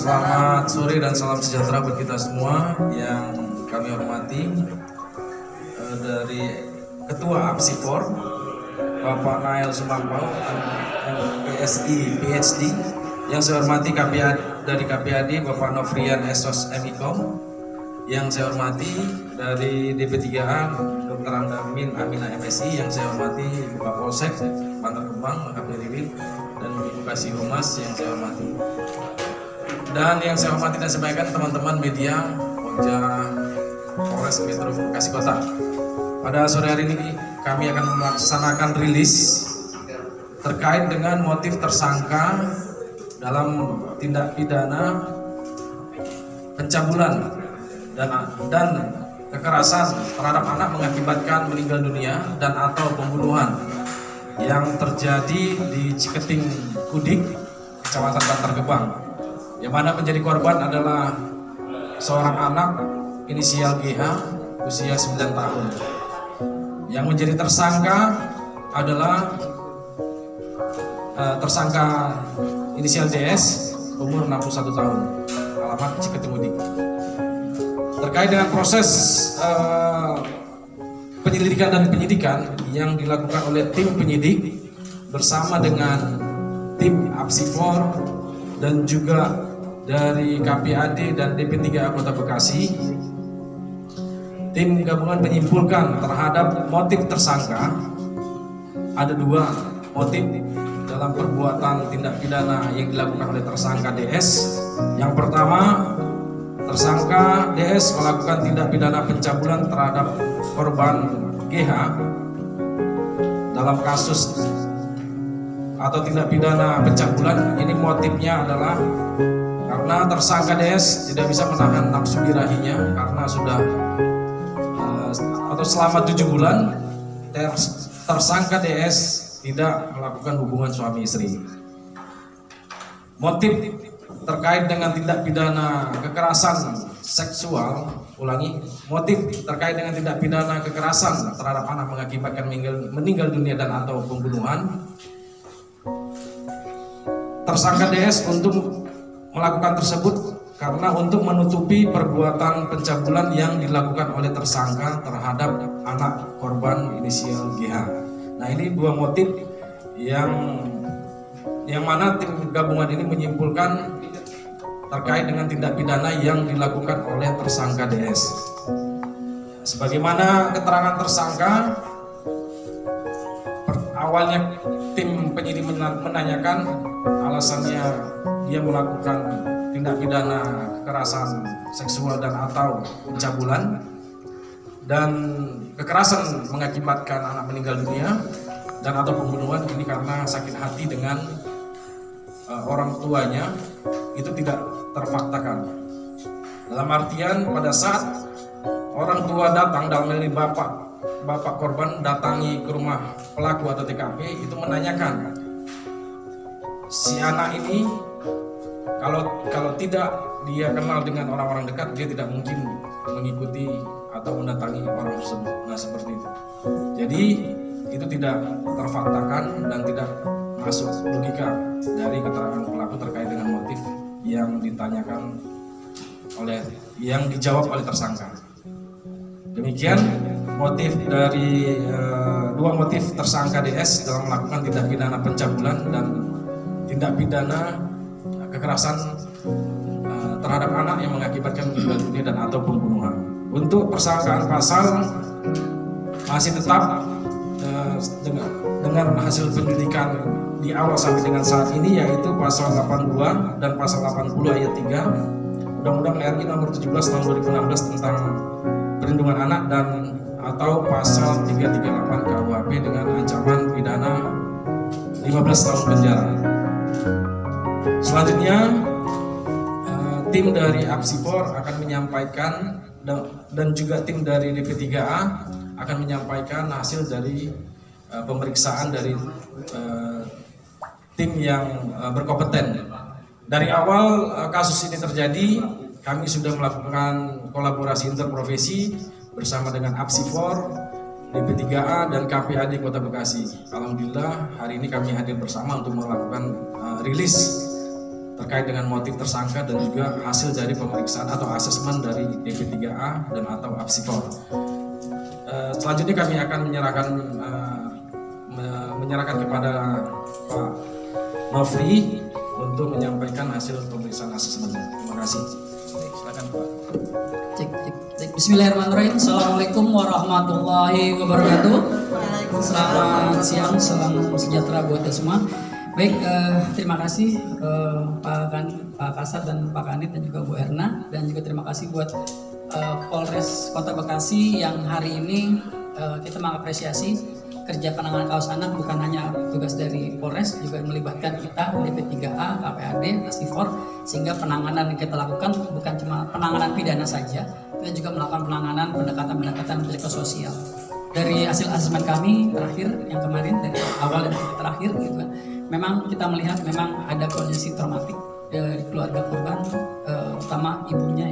Selamat sore dan salam sejahtera buat kita semua yang kami hormati. Dari Ketua APSIPOR Bapak Nael Sumampau, MPSI PhD. Yang saya hormati dari KPAD Bapak Nofrian Esos MIKOM. Yang saya hormati dari DP3A Dr. Andamin Amina MSI. Yang saya hormati Bapak Polsek Bantar Gebang KPRI dan Ibu Kasih Humas yang saya hormati. Dan yang saya hormati dan sampaikan teman-teman media Polja Polres Metro Bekasi Kota. Pada sore hari ini kami akan melaksanakan rilis terkait dengan motif tersangka dalam tindak pidana pencabulan dan kekerasan terhadap anak mengakibatkan meninggal dunia dan atau pembunuhan yang terjadi di Ciketing Kudik, Kecamatan Bantar Gebang. Yang mana menjadi korban adalah seorang anak inisial GH usia 9 tahun. Yang menjadi tersangka adalah tersangka inisial DS umur 61 tahun, alamat Ciketing Kudik. Terkait dengan proses penyelidikan dan penyidikan yang dilakukan oleh tim penyidik bersama dengan tim APSIPOR dan juga dari KPAD dan DP3A Kota Bekasi, tim gabungan menyimpulkan terhadap motif tersangka ada 2 motif dalam perbuatan tindak pidana yang dilakukan oleh tersangka DS. Yang pertama, tersangka DS melakukan tindak pidana pencabulan terhadap korban GH dalam kasus atau tindak pidana pencabulan. Ini motifnya adalah karena tersangka DS tidak bisa menahan nafsu birahinya karena sudah atau selama 7 bulan tersangka DS tidak melakukan hubungan suami istri. Motif terkait dengan tindak pidana kekerasan seksual, motif terkait dengan tindak pidana kekerasan terhadap anak mengakibatkan meninggal dunia dan atau pembunuhan. Tersangka DS untuk melakukan tersebut karena untuk menutupi perbuatan pencabulan yang dilakukan oleh tersangka terhadap anak korban inisial GH. Nah, ini 2 motif yang mana tim gabungan ini menyimpulkan terkait dengan tindak pidana yang dilakukan oleh tersangka DS. Sebagaimana keterangan tersangka, awalnya tim penyidik menanyakan alasannya dia melakukan tindak pidana kekerasan seksual dan atau pencabulan dan kekerasan mengakibatkan anak meninggal dunia dan atau pembunuhan ini karena sakit hati dengan orang tuanya itu tidak terfaktakan. Dalam artian pada saat orang tua datang, dalam ini bapak korban datangi ke rumah pelaku atau TKP, itu menanyakan si anak ini kalau tidak dia kenal dengan orang-orang dekat, dia tidak mungkin mengikuti atau mendatangi orang tersebut. Nah, seperti itu. Jadi itu tidak terfaktakan dan tidak masuk logika dari keterangan pelaku terkait dengan motif yang ditanyakan yang dijawab oleh tersangka. Demikian motif dari 2 motif tersangka DS dalam melakukan tindak pidana pencabulan dan tindak pidana kekerasan terhadap anak yang mengakibatkan meninggal dunia dan atau pembunuhan. Untuk persangkaan pasal masih tetap dengan hasil penyidikan di awal sampai dengan saat ini, yaitu pasal 82 dan pasal 80 ayat 3 Undang-Undang RI nomor 17 tahun 2016 tentang perlindungan anak dan atau pasal 338 KUHP dengan ancaman pidana 15 tahun penjara. Selanjutnya tim dari APSIPOR akan menyampaikan dan juga tim dari DP3A akan menyampaikan hasil dari pemeriksaan dari tim yang berkompeten. Dari awal kasus ini terjadi, kami sudah melakukan kolaborasi interprofesi bersama dengan APSIPOR, DP3A dan KPAD Kota Bekasi. Alhamdulillah hari ini kami hadir bersama untuk melakukan rilis terkait dengan motif tersangka dan juga hasil dari pemeriksaan atau asesmen dari DP3A dan atau Apsifor. Selanjutnya kami akan menyerahkan kepada Pak Nofri untuk menyampaikan hasil pemeriksaan asesmen. Terima kasih. Silakan Pak. Bismillahirrahmanirrahim. Assalamualaikum warahmatullahi wabarakatuh. Selamat siang, salam sejahtera buat kita semua. Baik, terima kasih Pak Kasat dan Pak Kanit dan juga Bu Erna, dan juga terima kasih buat Polres Kota Bekasi yang hari ini kita mengapresiasi kerja penanganan kasus anak bukan hanya tugas dari Polres, juga melibatkan kita DP3A, KPAD, Apsifor, sehingga penanganan yang kita lakukan bukan cuma penanganan pidana saja, kita juga melakukan penanganan pendekatan psikososial. Dari hasil asesmen kami terakhir yang kemarin dari awal dan terakhir gitu kan, memang kita melihat memang ada kondisi traumatik dari keluarga korban, utama ibunya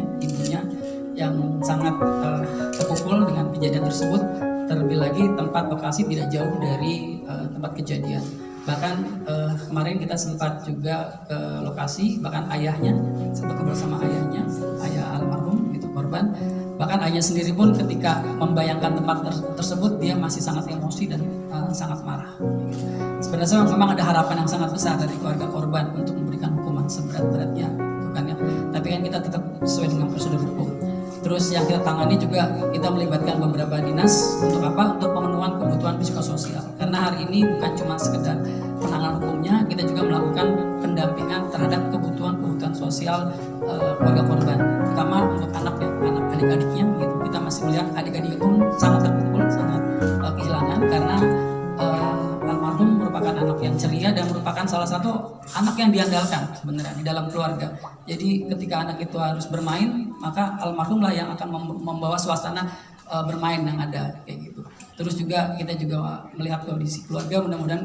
yang sangat terpukul dengan kejadian tersebut. Terlebih lagi tempat lokasi tidak jauh dari tempat kejadian. Bahkan kemarin kita sempat juga ke lokasi, bahkan ayahnya sempat ngobrol sama ayahnya, ayah almarhum itu korban. Bahkan ayahnya sendiri pun ketika membayangkan tempat tersebut dia masih sangat emosi dan sangat marah. Sebenarnya memang ada harapan yang sangat besar dari keluarga korban untuk memberikan hukuman seberat-beratnya, bukan ya? Tapi kan kita tetap sesuai dengan prosedur hukum. Terus yang kita tangani juga kita melibatkan beberapa dinas untuk apa? Untuk pemenuhan kebutuhan psikososial. Karena hari ini bukan cuma sekedar penanganan hukumnya, kita juga melakukan pendampingan terhadap kebutuhan sosial keluarga korban, terutama untuk anak adik-adiknya. Gitu. Kita masih melihat adik-adiknya pun sangat terpukul, sangat kehilangan karena almarhum merupakan anak yang ceria dan merupakan salah satu anak yang diandalkan sebenarnya di dalam keluarga. Jadi ketika anak itu harus bermain, maka almarhumlah yang akan membawa suasana bermain yang ada kayak gitu. Terus juga kita juga melihat kondisi keluarga, mudah-mudahan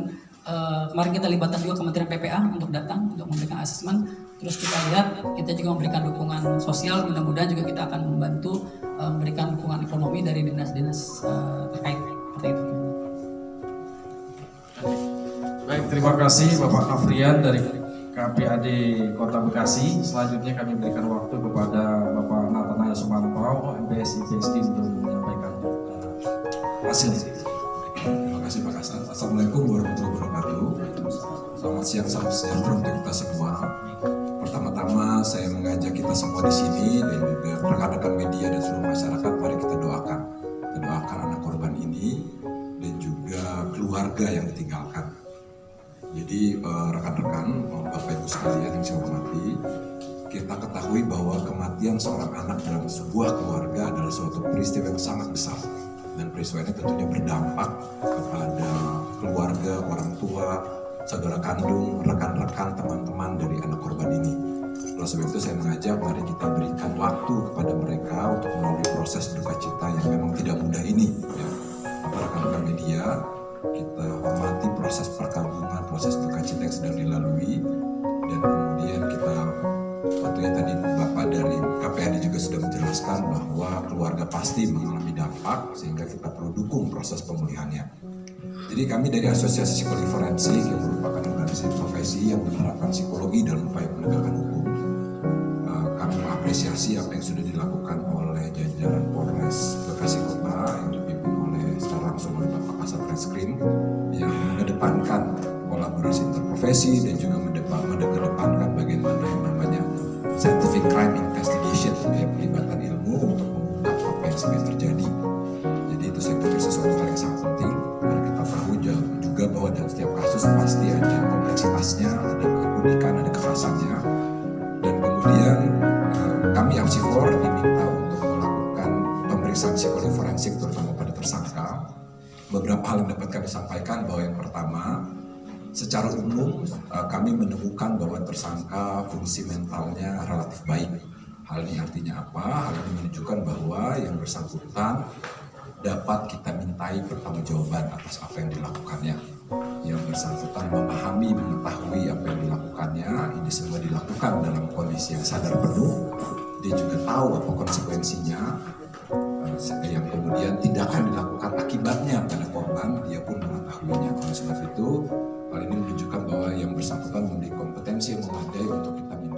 kemarin kita libatkan juga Kementerian PPA untuk datang untuk memberikan asesmen. Terus kita lihat kita juga memberikan dukungan sosial, mudah-mudahan juga kita akan membantu memberikan dukungan ekonomi dari dinas-dinas terkait seperti itu. Baik, terima kasih Bapak Nofrian dari KPAD Kota Bekasi. Selanjutnya kami berikan waktu kepada Bapak Nathanael Sumanto, MPSI PSD untuk menyampaikan hasil. Terima kasih Pak Kasat. Assalamualaikum warahmatullahi wabarakatuh. Selamat siang, salam sejahtera untuk kita semua. Pertama-tama saya mengajak kita semua di sini dan juga rekan-rekan media dan seluruh masyarakat, mari kita doakan. Kita doakan anak korban ini dan juga keluarga yang ditinggalkan. Jadi rekan-rekan, Bapak Ibu sekalian yang saya hormati, kita ketahui bahwa kematian seorang anak dalam sebuah keluarga adalah suatu peristiwa yang sangat besar. Dan peristiwa ini tentunya berdampak kepada keluarga, orang tua, saudara kandung, rekan-rekan, teman-teman dari anak korban ini. Oleh sebab itu saya mengajak mari kita berikan waktu kepada mereka untuk melalui proses duka cita yang memang tidak mudah ini. Ya. Rekan-rekan media, kita hormati proses perkabungan, proses duka cita yang sedang dilalui, dan kemudian kita tentunya tadi Bapak dari KPAD juga sudah menjelaskan bahwa keluarga pasti mengalami dampak sehingga kita perlu dukung proses pemulihannya. Jadi kami dari Asosiasi Psikologi Forensik yang merupakan organisasi profesi yang menerapkan psikologi dalam upaya penegakan hukum, kami mengapresiasi apa yang sudah dilakukan oleh jajaran Polres Bekasi Kota yang dipimpin oleh secara langsung oleh Bapak Kasat Reskrim yang mengedepankan kolaborasi interprofesi dan juga mengedepankan bagaimana yang namanya scientific crime investigation, pelibatan ilmu untuk mengungkap apa yang sebenarnya terjadi. Jadi itu saya pikir sesuatu hal yang sangat penting. Karena kita tahu juga bahwa dalam setiap kasus pasti ada kompleksitasnya, ada keunikan, ada kekhasannya. Dan kemudian kami Apsifor diminta untuk melakukan pemeriksaan psikologi forensik terutama pada tersangka. Beberapa hal yang dapat kami sampaikan bahwa yang pertama, secara umum kami menemukan bahwa tersangka fungsi mentalnya relatif baik. Hal ini artinya apa? Hal ini menunjukkan bahwa yang bersangkutan dapat kita mintai pertanggungjawaban atas apa yang dilakukannya. Yang bersangkutan memahami, mengetahui apa yang dilakukannya. Ini semua dilakukan dalam kondisi yang sadar penuh. Dia juga tahu apa konsekuensinya. Yang kemudian tindakan dilakukan akibatnya pada korban, dia pun mengetahuinya. Oleh sebab itu Hal ini menunjukkan bahwa yang bersangkutan memiliki kompetensi yang memadai untuk kita minta